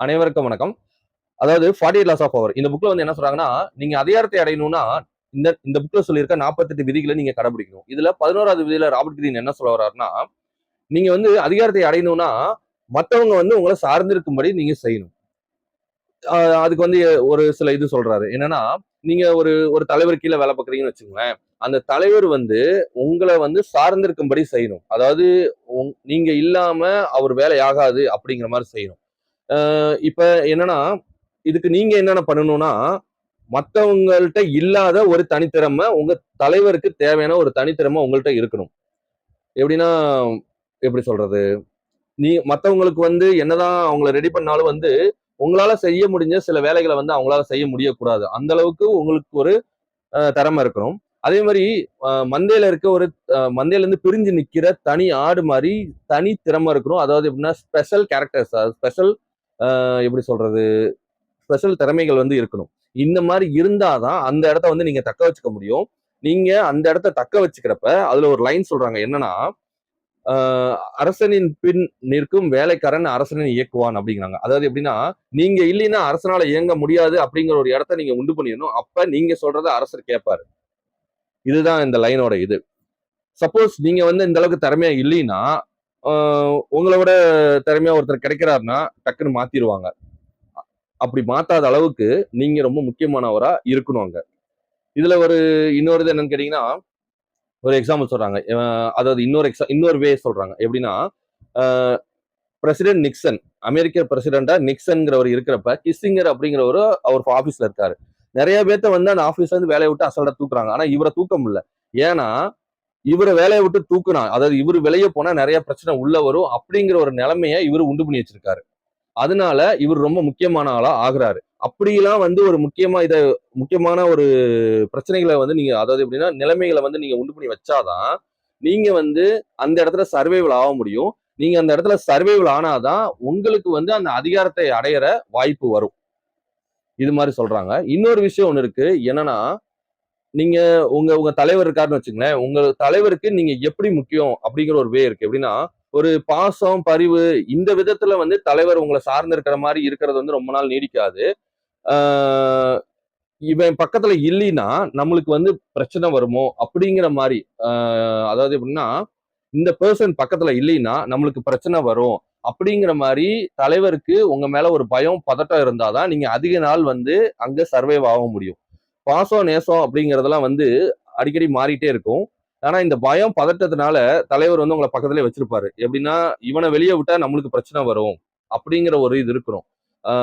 அனைவருக்கும் வணக்கம். அதாவது 48 லாஸ் ஆஃப் பவர். இந்த புக்ல வந்து என்ன சொல்றாங்கன்னா, நீங்க அதிகாரத்தை அடையணும்னா, இந்த இந்த புக்ல சொல்லியிருக்க 48 விதிகளை நீங்க கடைபிடிக்கணும். இதுல 11வது விதியில ராபர்ட் கிரீன் என்ன சொல்ல வர்றாருன்னா, நீங்க வந்து அதிகாரத்தை அடையணும்னா, மத்தவங்க வந்து உங்கள சார்ந்திருக்கும்படி நீங்க செய்யணும். அதுக்கு வந்து ஒரு சில இது சொல்றாரு. என்னன்னா, நீங்க ஒரு ஒரு தலைவர் கீழ வேலை பார்க்குறீங்கன்னு வச்சுக்கோங்களேன். அந்த தலைவர் வந்து உங்கள வந்து சார்ந்திருக்கும்படி செய்யணும். அதாவது நீங்க இல்லாம அவர் வேலை ஆகாது அப்படிங்கிற மாரி செய்யணும். இப்ப என்னன்னா, இதுக்கு நீங்க என்னென்ன பண்ணணும்னா, மத்தவங்கள்ட்ட இல்லாத ஒரு தனித்திறமை, உங்க தலைவருக்கு தேவையான ஒரு தனித்திறமை உங்கள்ட்ட இருக்கணும். எப்படின்னா, எப்படி சொல்றது? மத்தவங்களுக்கு வந்து என்னதான் அவங்கள ரெடி பண்ணாலும் வந்து, உங்களால செய்ய முடிஞ்ச சில வேலைகள வந்து அவங்களால செய்ய முடியக்கூடாது. அந்த அளவுக்கு உங்களுக்கு ஒரு திறமை இருக்கணும். அதே மாரி மந்தையில இருக்க ஒரு மந்தையிலருந்து பிரிஞ்சு நிக்கிற தனி ஆடு மாரி தனி திறமை இருக்கணும். அதாவது எப்படின்னா, ஸ்பெஷல் கேரக்டர்ஸ் ஸ்பெஷல் எப்படி சொல்றது? ஸ்பெஷல் திறமைகள் வந்து இருக்கணும். இந்த மாரி இருந்தா தான் அந்த இடத்த வந்து நீங்க தக்க வச்சுக்க முடியும். நீங்க அந்த இடத்த தக்க வச்சுக்கிறப்ப, அதுல ஒரு லைன் சொல்றாங்க. என்னன்னா, ஆ "அரசனின் பின் நிற்கும் வேலைக்காரன் அரசனை இயக்குவான்" அப்படிங்கிறாங்க. அதாவது எப்படின்னா, நீங்க இல்லைன்னா அரசனால இயங்க முடியாது அப்படிங்கிற ஒரு இடத்த நீங்க உண்டு பண்ணிடணும். அப்ப நீங்க சொல்றத அரசர் கேட்பாரு. இதுதான் இந்த லைனோட இது. சப்போஸ் நீங்க வந்து இந்த அளவுக்கு திறமையா இல்லைன்னா, ஆ உங்கள விட திறமையா ஒருத்தர் கிடைக்கிறாருன்னா, டக்குன்னு மாத்திருவாங்க. அப்படி மாத்தாத அளவுக்கு நீங்க ரொம்ப முக்கியமானவரா இருக்கணும் அங்க. இதுல இன்னொரு இது என்னன்னு கேட்டீங்கன்னா, ஒரு எக்ஸாம்பிள் சொல்றாங்க. அதாவது இன்னொரு வே சொல்றாங்க. எப்படின்னா, அ பிரசிடென்ட் நிக்சன், அமெரிக்க பிரசிடென்ட்டா நிக்சன்ங்கிறவர் இருக்கிறப்ப, கிஸ்ஸிங்கர் அப்படிங்கிறவரு அவர் ஆபீஸ்ல இருக்காரு. நெறைய பேத்த வந்து அந்த ஆபீஸ்ல இருந்து வேலைய விட்டு அசால்ட்டா தூக்குறாங்க. ஆனா இவர தூக்க முடியல. ஏன்னா, இவர வேலைய விட்டு தூக்குனா, அதாவது இவரு வெளிய போனா நெறைய பிரச்சனை உள்ள வரும் அப்படிங்கிற ஒரு நிலைமைய இவரு உண்டு பண்ணி வச்சிருக்காரு. அதனால இவர் ரொம்ப முக்கியமான ஆளா ஆகுறாரு. அப்படிலாம் வந்து ஒரு முக்கியமான ஒரு பிரச்சனைகள வந்து நீங்க அதாவது எப்படின்னா, நிலைமைகள வந்து நீங்க உண்டு பண்ணி வச்சாதான், நீங்க வந்து அந்த இடத்துல சர்வைவல் ஆக முடியும். நீங்க அந்த இடத்துல சர்வைவல் ஆனாதான், உங்களுக்கு வந்து அந்த அதிகாரத்தை அடையற வாய்ப்பு வரும். இது மாரி சொல்றாங்க. இன்னொரு விஷயம் ஒண்ணு இருக்கு. என்னன்னா, நீங்க உங்க உங்க தலைவர் இருக்காருன்னு வச்சுக்கங்களேன். உங்க தலைவருக்கு நீங்க எப்படி முக்கியம் அப்படிங்கிற ஒரு வே இருக்கு. எப்படின்னா, ஒரு பாசம், பரிவு இந்த விதத்துல வந்து தலைவர் உங்கள சார்ந்து இருக்கிற மாரி இருக்கிறது வந்து ரொம்ப நாள் நீடிக்காது. ஆ இவன் பக்கத்துல இல்லைன்னா, நம்மளுக்கு வந்து பிரச்சனை வருமோ அப்படிங்கிற மாரி. ஆ அதாவது எப்படின்னா, இந்த பெர்சன் பக்கத்துல இல்லைன்னா, நம்மளுக்கு பிரச்சனை வரும். அப்படிங்கிற மாரி தலைவருக்கு உங்க மேல ஒரு பயம், பதட்டம் இருந்தா தான் நீங்க அதிக நாள் வந்து அங்க சர்வைவ் ஆக முடியும். பாசம், நேசம் அப்படிங்கிறதெல்லாம் வந்து அடிக்கடி மாறிட்டே இருக்கும். ஆனா இந்த பயம், பதட்டத்தினால தலைவர் வந்து உங்கள பக்கத்திலேயே வச்சிருப்பாரு. எப்படின்னா, இவன வெளிய விட்டா நம்மளுக்கு பிரச்சனை வரும். அப்படிங்கிற ஒரு இது இருக்கணும். ஆ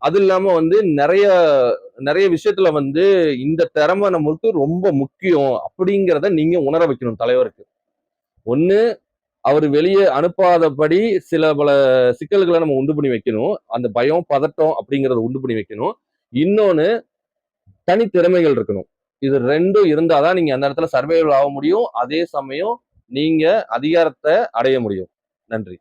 அது இல்லாம வந்து நெறைய நெறைய விஷயத்துல வந்து இந்த திறமை நம்மளுக்கு ரொம்ப முக்கியம் அப்படிங்கிறத நீங்க உணர வைக்கணும் தலைவருக்கு. ஒண்ணு அவரு வெளிய அனுப்பாதபடி சில பல சிக்கல்கள நம்ம உண்டு பண்ணி வைக்கணும். அந்த பயம், பதட்டம் அப்படிங்கிறத உண்டு பண்ணி வைக்கணும். இன்னொன்னு தனித்திறமைகள் இருக்கணும். இது 2ம் இருந்தா தான் நீங்க அந்த இடத்துல சர்வைவல் ஆக முடியும். அதே சமயம் நீங்க அதிகாரத்த அடைய முடியும். நன்றி.